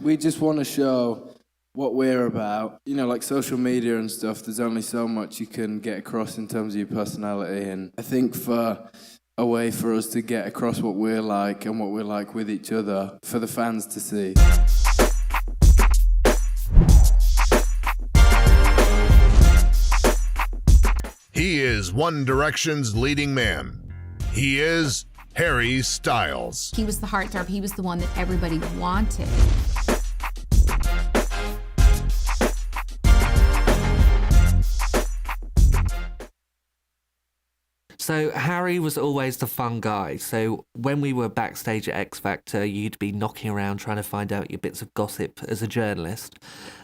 We just want to show what we're about. You know, like social media and stuff, there's only so much you can get across in terms of your personality. And I think for a way for us to get across what we're like and what we're like with each other for the fans to see. He is One Direction's leading man. He is Harry Styles. He was the heartthrob. He was the one that everybody wanted. So Harry was always the fun guy. So when we were backstage at X Factor, you'd be knocking around trying to find out your bits of gossip as a journalist.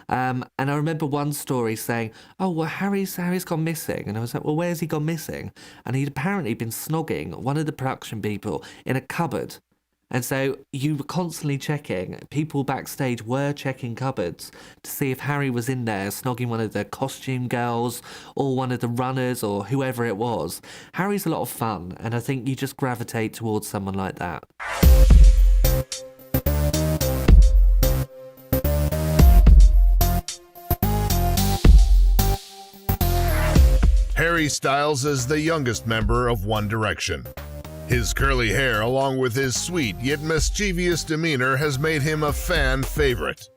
And I remember one story saying, oh, well, Harry's gone missing. And I was like, well, where's he gone missing? And he'd apparently been snogging one of the production people in a cupboard. And so you were constantly checking. People backstage were checking cupboards to see if Harry was in there snogging one of the costume girls or one of the runners or whoever it was. Harry's a lot of fun, and I think you just gravitate towards someone like that. Harry Styles is the youngest member of One Direction. His curly hair, along with his sweet yet mischievous demeanor, has made him a fan favorite.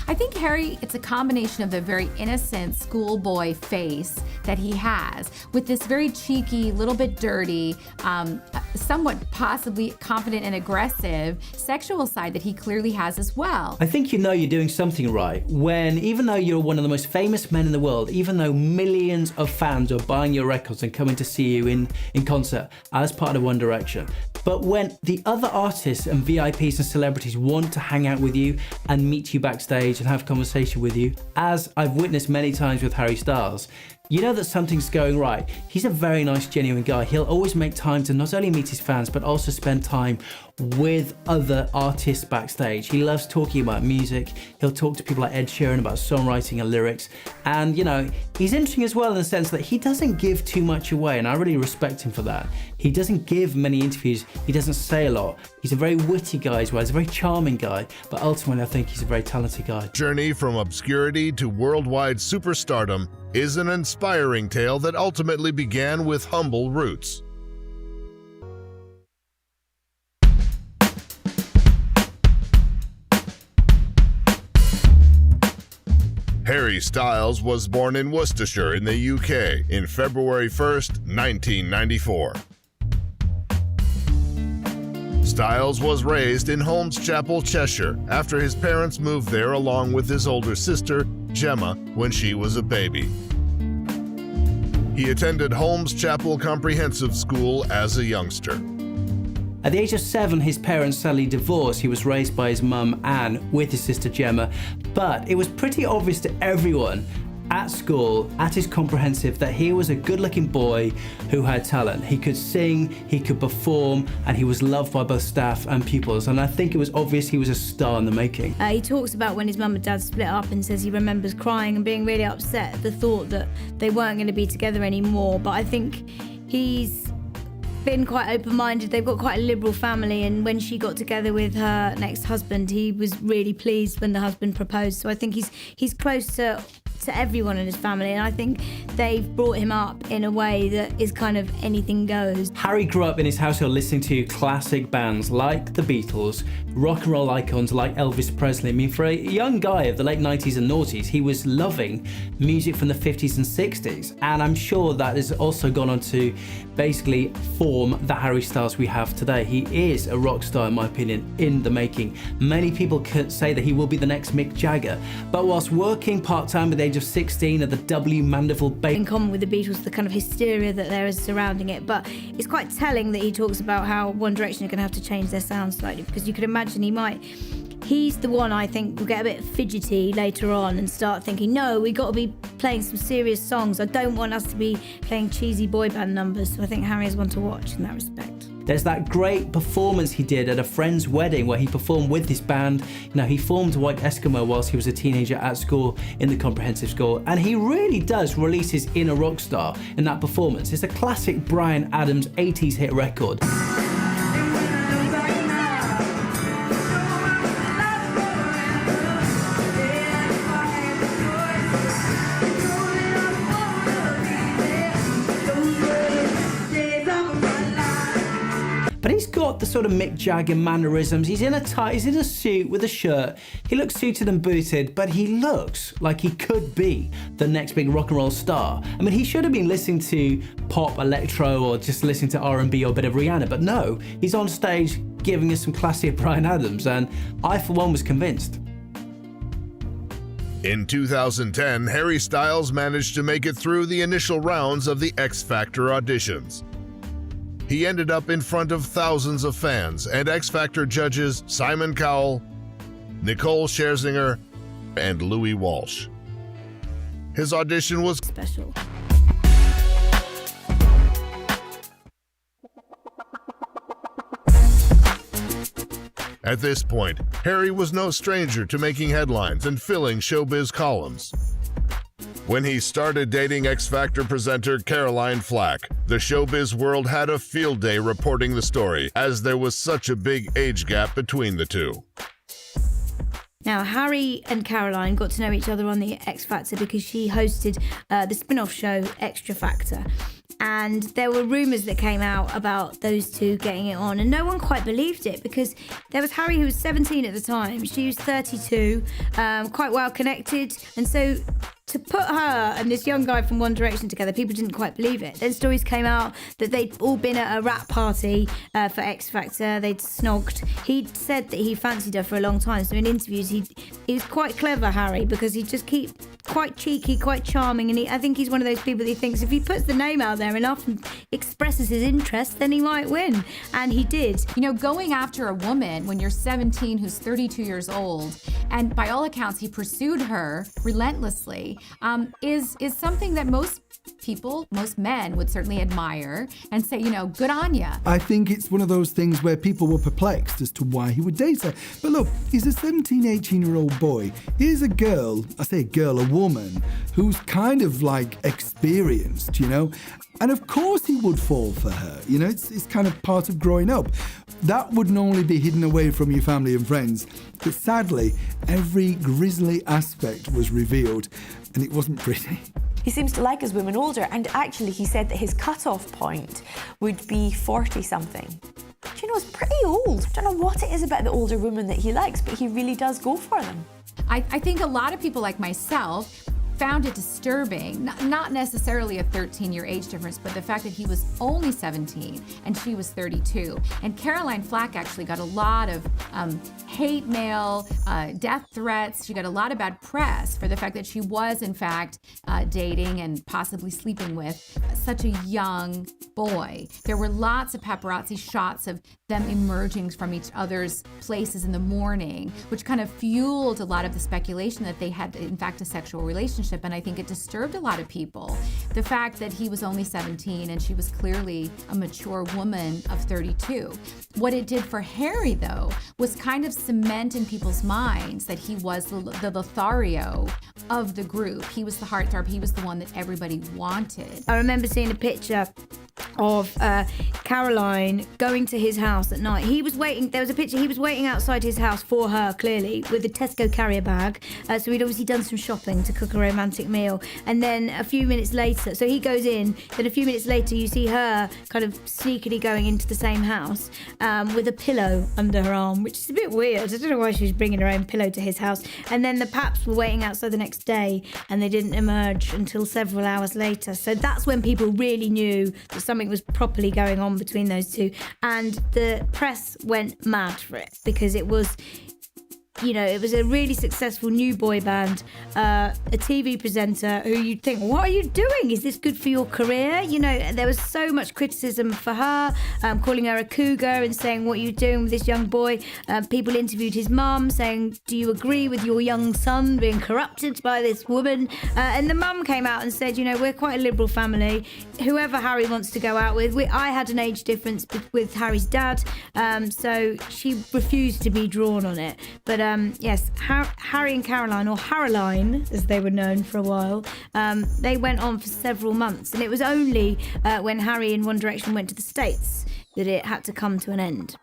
I think Harry, it's a combination of the very innocent schoolboy face that he has with this very cheeky, little bit dirty, somewhat possibly confident and aggressive sexual side that he clearly has as well. I think you know you're doing something right when, even though you're one of the most famous men in the world, even though millions of fans are buying your records and coming to see you in concert as part of One Direction, but when the other artists and VIPs and celebrities want to hang out with you and meet you backstage and have conversation with you, as I've witnessed many times with Harry Styles, you know that something's going right. He's a very nice, genuine guy. He'll always make time to not only meet his fans, but also spend time with other artists backstage. He loves talking about music. He'll talk to people like Ed Sheeran about songwriting and lyrics. And, you know, he's interesting as well in the sense that he doesn't give too much away, and I really respect him for that. He doesn't give many interviews. He doesn't say a lot. He's a very witty guy as well. He's a very charming guy, but ultimately I think he's a very talented guy. Journey from obscurity to worldwide superstardom is an inspiring tale that ultimately began with humble roots. Harry Styles was born in Worcestershire in the UK in February 1st, 1994. Styles was raised in Holmes Chapel, Cheshire, after his parents moved there along with his older sister, Gemma, when she was a baby. He attended Holmes Chapel Comprehensive School as a youngster. At the age of 7, his parents sadly divorced. He was raised by his mum, Anne, with his sister Gemma. But it was pretty obvious to everyone at school, at his comprehensive, that he was a good-looking boy who had talent. He could sing, he could perform, and he was loved by both staff and pupils. And I think it was obvious he was a star in the making. He talks about when his mum and dad split up and says he remembers crying and being really upset at the thought that they weren't going to be together anymore. But I think he's been quite open-minded. They've got quite a liberal family, and when she got together with her next husband, he was really pleased when the husband proposed. So I think he's close to everyone in his family, and I think they've brought him up in a way that is kind of anything goes. Harry grew up in his household listening to classic bands like the Beatles, rock and roll icons like Elvis Presley. I mean, for a young guy of the late 90s and noughties, he was loving music from the 50s and 60s, and I'm sure that has also gone on to basically form the Harry Styles we have today. He is a rock star, in my opinion, in the making. Many people could say that he will be the next Mick Jagger, but whilst working part-time at the age of 16 at the W. Mandeville Bay. In common with the Beatles, the kind of hysteria that there is surrounding it, but it's quite telling that he talks about how One Direction are going to have to change their sound slightly, because you could imagine he's the one I think will get a bit fidgety later on and start thinking, no, we got to be playing some serious songs. I don't want us to be playing cheesy boy band numbers. So I think Harry is one to watch in that respect. There's that great performance he did at a friend's wedding where he performed with his band. You know, he formed White Eskimo whilst he was a teenager at school in the comprehensive school, and he really does release his inner rock star in that performance. It's a classic Bryan Adams 80s hit record. sort of Mick Jagger mannerisms. He's in a tie, he's in a suit with a shirt. He looks suited and booted, but he looks like he could be the next big rock and roll star. I mean, he should have been listening to pop, electro, or just listening to R&B or a bit of Rihanna, but no, he's on stage giving us some classy Bryan Adams, and I, for one, was convinced. In 2010, Harry Styles managed to make it through the initial rounds of the X Factor auditions. He ended up in front of thousands of fans and X Factor judges Simon Cowell, Nicole Scherzinger, and Louis Walsh. His audition was Special. At this point, Harry was no stranger to making headlines and filling showbiz columns. When he started dating X Factor presenter Caroline Flack, the showbiz world had a field day reporting the story, as there was such a big age gap between the two. Now, Harry and Caroline got to know each other on the X Factor because she hosted the spin-off show Extra Factor. And there were rumours that came out about those two getting it on, and no one quite believed it because there was Harry, who was 17 at the time, she was 32, quite well connected, and so to put her and this young guy from One Direction together, people didn't quite believe it. Then stories came out that they'd all been at a rap party for X Factor. They'd snogged. He'd said that he fancied her for a long time. So in interviews, he was quite clever, Harry, because he'd just keep quite cheeky, quite charming. And I think he's one of those people that he thinks if he puts the name out there enough and expresses his interest, then he might win. And he did. You know, going after a woman when you're 17 who's 32 years old, and by all accounts he pursued her relentlessly, is something that most people, most men would certainly admire and say, you know, good on ya. I think it's one of those things where people were perplexed as to why he would date her. But look, he's a 17, 18-year-old boy. Here's a girl, I say girl, a woman, who's kind of like experienced, you know? And of course he would fall for her. You know, it's kind of part of growing up. That would normally be hidden away from your family and friends. But sadly, every grisly aspect was revealed, and it wasn't pretty. He seems to like his women older, and actually he said that his cut-off point would be 40-something. Do you know, it's pretty old. I don't know what it is about the older women that he likes, but he really does go for them. I think a lot of people like myself found it disturbing, not necessarily a 13-year age difference, but the fact that he was only 17 and she was 32. And Caroline Flack actually got a lot of hate mail, death threats. She got a lot of bad press for the fact that she was, in fact, dating and possibly sleeping with such a young boy. There were lots of paparazzi shots of them emerging from each other's places in the morning, which kind of fueled a lot of the speculation that they had, in fact, a sexual relationship. And I think it disturbed a lot of people. The fact that he was only 17 and she was clearly a mature woman of 32. What it did for Harry, though, was kind of cement in people's minds that he was the Lothario of the group. He was the heartthrob. He was the one that everybody wanted. I remember seeing a picture of Caroline going to his house at night. He was waiting, there was a picture, he was waiting outside his house for her, clearly, with a Tesco carrier bag. So he'd obviously done some shopping to cook a romantic meal. And then a few minutes later, so he goes in, then a few minutes later you see her kind of sneakily going into the same house with a pillow under her arm, which is a bit weird. I don't know why she was bringing her own pillow to his house. And then the Paps were waiting outside the next day and they didn't emerge until several hours later. So that's when people really knew that something was properly going on between those two. And the press went mad for it because it was, you know, it was a really successful new boy band, a TV presenter who you'd think, what are you doing? Is this good for your career? You know, there was so much criticism for her, calling her a cougar and saying, what are you doing with this young boy? People interviewed his mum saying, do you agree with your young son being corrupted by this woman? And the mum came out and said, you know, we're quite a liberal family. Whoever Harry wants to go out with, I had an age difference with Harry's dad, so she refused to be drawn on it. But yes, Harry and Caroline, or Haroline as they were known for a while, they went on for several months, and it was only when Harry and One Direction went to the States that it had to come to an end.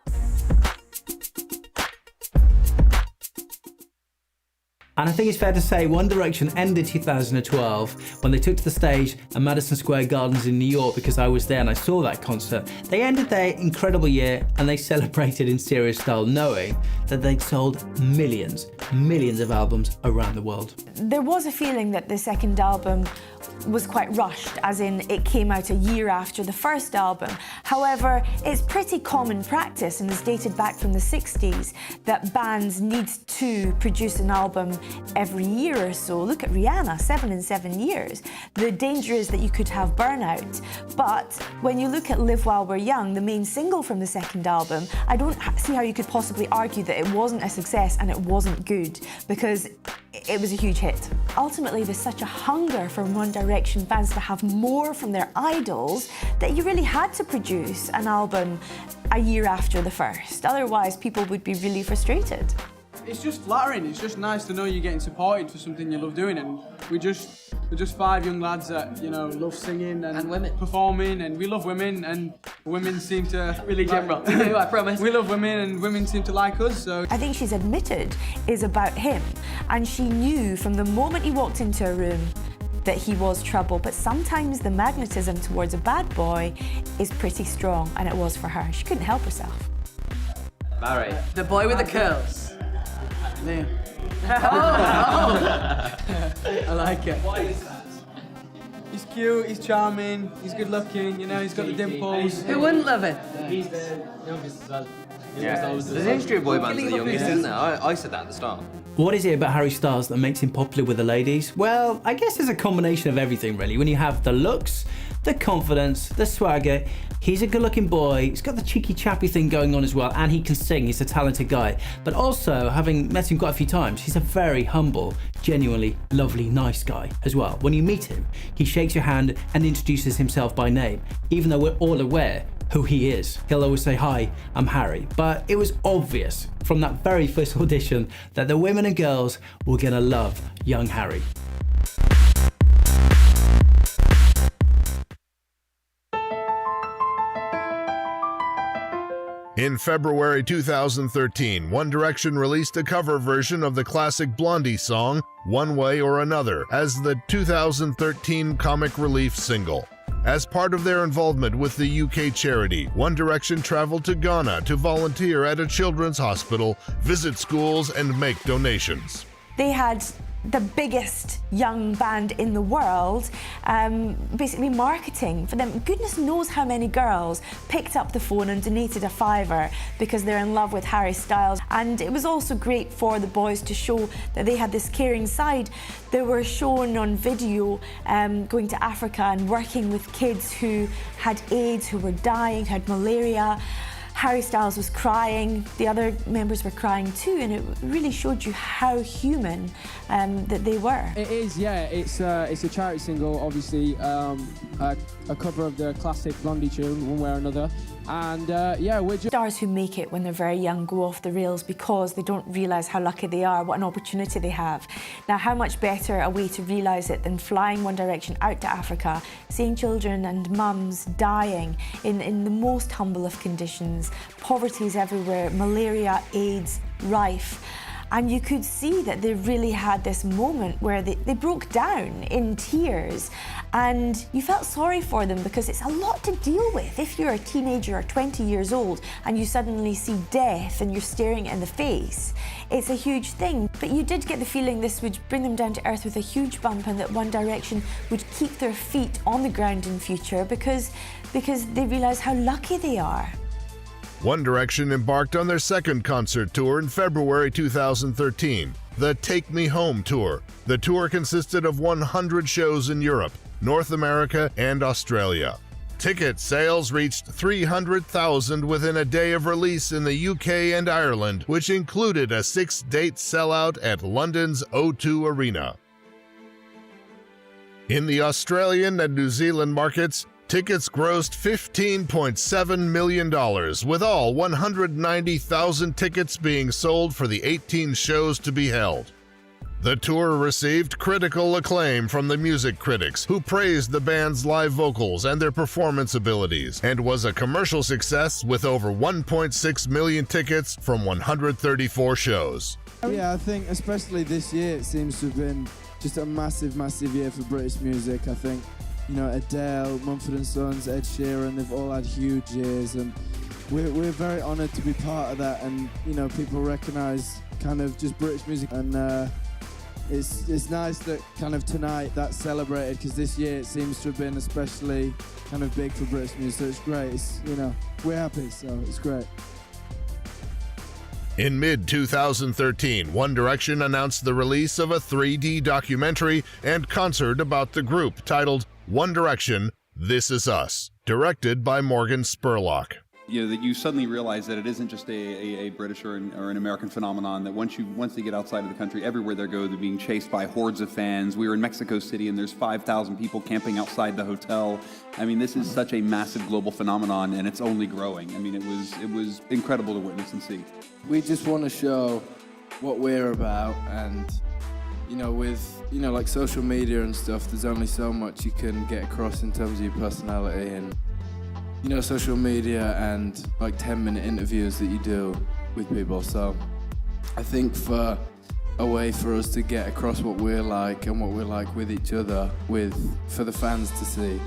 And I think it's fair to say One Direction ended 2012 when they took to the stage at Madison Square Gardens in New York, because I was there and I saw that concert. They ended their incredible year and they celebrated in serious style, knowing that they'd sold millions of albums around the world. There was a feeling that the second album was quite rushed, as in it came out a year after the first album. However, it's pretty common practice and is dated back from the 60s that bands need to produce an album every year or so. Look at Rihanna, 7 in 7 years. The danger is that you could have burnout. But when you look at Live While We're Young, the main single from the second album, I don't see how you could possibly argue that it wasn't a success and it wasn't good, because it was a huge hit. Ultimately, there's such a hunger for One Direction fans to have more from their idols that you really had to produce an album a year after the first. Otherwise, people would be really frustrated. It's just flattering. It's just nice to know you're getting supported for something you love doing, and we're just 5 young lads that, you know, love singing and women performing, and we love women, and women seem to really general. I promise. We love women, and women seem to like us. So I think she's admitted is about him, and she knew from the moment he walked into a room that he was trouble. But sometimes the magnetism towards a bad boy is pretty strong, and it was for her. She couldn't help herself. Barry, the boy with the curls. Liam. I like it. Why is that? He's cute, he's charming, he's good looking, you know, he's got the dimples. Who wouldn't love it? He's the youngest as well. Yeah. There's a history of boy bands are the youngest, isn't there? I said that at the start. What is it about Harry Styles that makes him popular with the ladies? Well, I guess it's a combination of everything, really. When you have the looks, the confidence, the swagger, he's a good-looking boy, he's got the cheeky chappy thing going on as well, and he can sing, he's a talented guy. But also, having met him quite a few times, he's a very humble, genuinely lovely, nice guy as well. When you meet him, he shakes your hand and introduces himself by name, even though we're all aware who he is. He'll always say, "Hi, I'm Harry." But it was obvious from that very first audition that the women and girls were gonna love young Harry. In February 2013, One Direction released a cover version of the classic Blondie song, One Way or Another, as the 2013 comic relief single. As part of their involvement with the UK charity, One Direction traveled to Ghana to volunteer at a children's hospital, visit schools, and make donations. They had the biggest young band in the world, basically marketing for them. Goodness knows how many girls picked up the phone and donated a £5 because they're in love with Harry Styles. And it was also great for the boys to show that they had this caring side. They were shown on video going to Africa and working with kids who had AIDS, who were dying, who had malaria. Harry Styles was crying, the other members were crying too, and it really showed you how human that they were. It is, yeah. It's a charity single, obviously, a cover of the classic Blondie tune, One Way or Another. And yeah, we're just... Stars who make it when they're very young go off the rails because they don't realise how lucky they are, what an opportunity they have. Now, how much better a way to realise it than flying One Direction out to Africa, seeing children and mums dying in the most humble of conditions. Poverty is everywhere, malaria, AIDS, rife. And you could see that they really had this moment where they broke down in tears, and you felt sorry for them because it's a lot to deal with. If you're a teenager or 20 years old and you suddenly see death and you're staring it in the face, it's a huge thing. But you did get the feeling this would bring them down to earth with a huge bump, and that One Direction would keep their feet on the ground in future because they realise how lucky they are. One Direction embarked on their second concert tour in February 2013, the Take Me Home Tour. The tour consisted of 100 shows in Europe, North America, and Australia. Ticket sales reached 300,000 within a day of release in the UK and Ireland, which included a 6-date sellout at London's O2 Arena. In the Australian and New Zealand markets, tickets grossed $15.7 million, with all 190,000 tickets being sold for the 18 shows to be held. The tour received critical acclaim from the music critics, who praised the band's live vocals and their performance abilities, and was a commercial success with over 1.6 million tickets from 134 shows. Yeah, I think especially this year it seems to have been just a massive, massive year for British music. I think, you know, Adele, Mumford & Sons, Ed Sheeran, they've all had huge years, and we're very honoured to be part of that, and, you know, people recognise kind of just British music, and it's nice that kind of tonight that's celebrated, because this year it seems to have been especially kind of big for British music, so it's great. It's, you know, we're happy, so it's great. In mid-2013, One Direction announced the release of a 3D documentary and concert about the group titled One Direction, This Is Us, directed by Morgan Spurlock. You know, that you suddenly realize that it isn't just a British or an American phenomenon, that once they get outside of the country, everywhere they go, they're being chased by hordes of fans. We were in Mexico City and there's 5,000 people camping outside the hotel. I mean, this is such a massive global phenomenon, and it's only growing. I mean, it was incredible to witness and see. We just want to show what we're about, and, you know, with, you know, like social media and stuff, there's only so much you can get across in terms of your personality, and, you know, social media and like 10-minute interviews that you do with people. So I think for a way for us to get across what we're like and what we're like with each other, for the fans to see.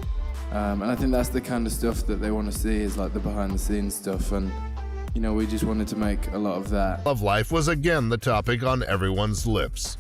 And I think that's the kind of stuff that they want to see, is like the behind the scenes stuff. And, you know, we just wanted to make a lot of that. Love life was again the topic on everyone's lips.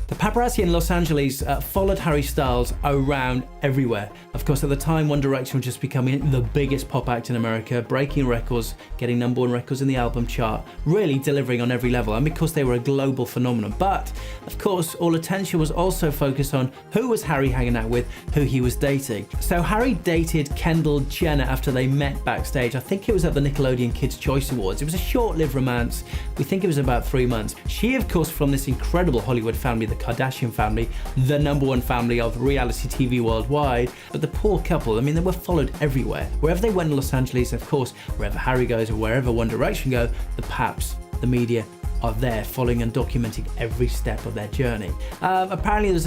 The paparazzi in Los Angeles followed Harry Styles around everywhere. Of course, at the time, One Direction was just becoming the biggest pop act in America, breaking records, getting #1 records in the album chart, really delivering on every level, and because they were a global phenomenon. But, of course, all attention was also focused on who was Harry hanging out with, who he was dating. So Harry dated Kendall Jenner after they met backstage. I think it was at the Nickelodeon Kids' Choice Awards. It was a short-lived romance. We think it was about 3 months. She, of course, from this incredible Hollywood family, the Kardashian family, the #1 family of reality TV worldwide. But the poor couple, I mean, they were followed everywhere. Wherever they went in Los Angeles, of course, wherever Harry goes or wherever One Direction go, the paps, the media are there following and documenting every step of their journey. Apparently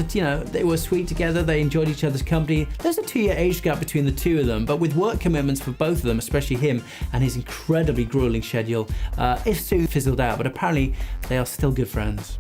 they were sweet together, they enjoyed each other's company. There's a 2-year age gap between the two of them, but with work commitments for both of them, especially him and his incredibly grueling schedule, it soon fizzled out, but apparently they are still good friends.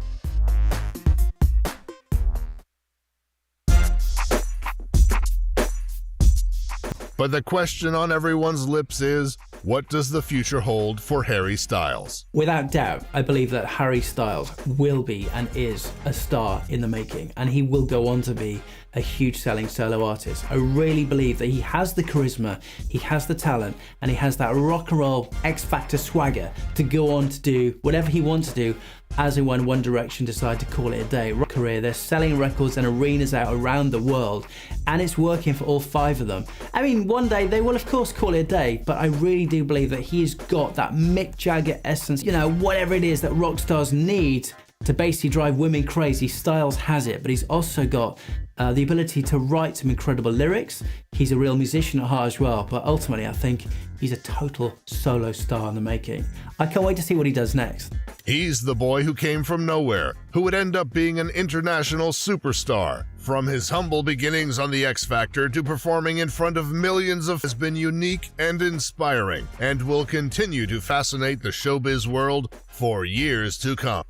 But the question on everyone's lips is, what does the future hold for Harry Styles? Without doubt, I believe that Harry Styles will be and is a star in the making, and he will go on to be a huge selling solo artist. I really believe that he has the charisma, he has the talent, and he has that rock and roll X Factor swagger to go on to do whatever he wants to do, as in when One Direction decide to call it a day. Rock career, they're selling records and arenas out around the world, and it's working for all 5 of them. I mean, one day they will of course call it a day, but I really do believe that he's got that Mick Jagger essence, you know, whatever it is that rock stars need to basically drive women crazy. Styles has it, but he's also got the ability to write some incredible lyrics. He's a real musician at heart as well, but ultimately I think he's a total solo star in the making. I can't wait to see what he does next. He's the boy who came from nowhere, who would end up being an international superstar. From his humble beginnings on The X Factor to performing in front of millions has been unique and inspiring, and will continue to fascinate the showbiz world for years to come.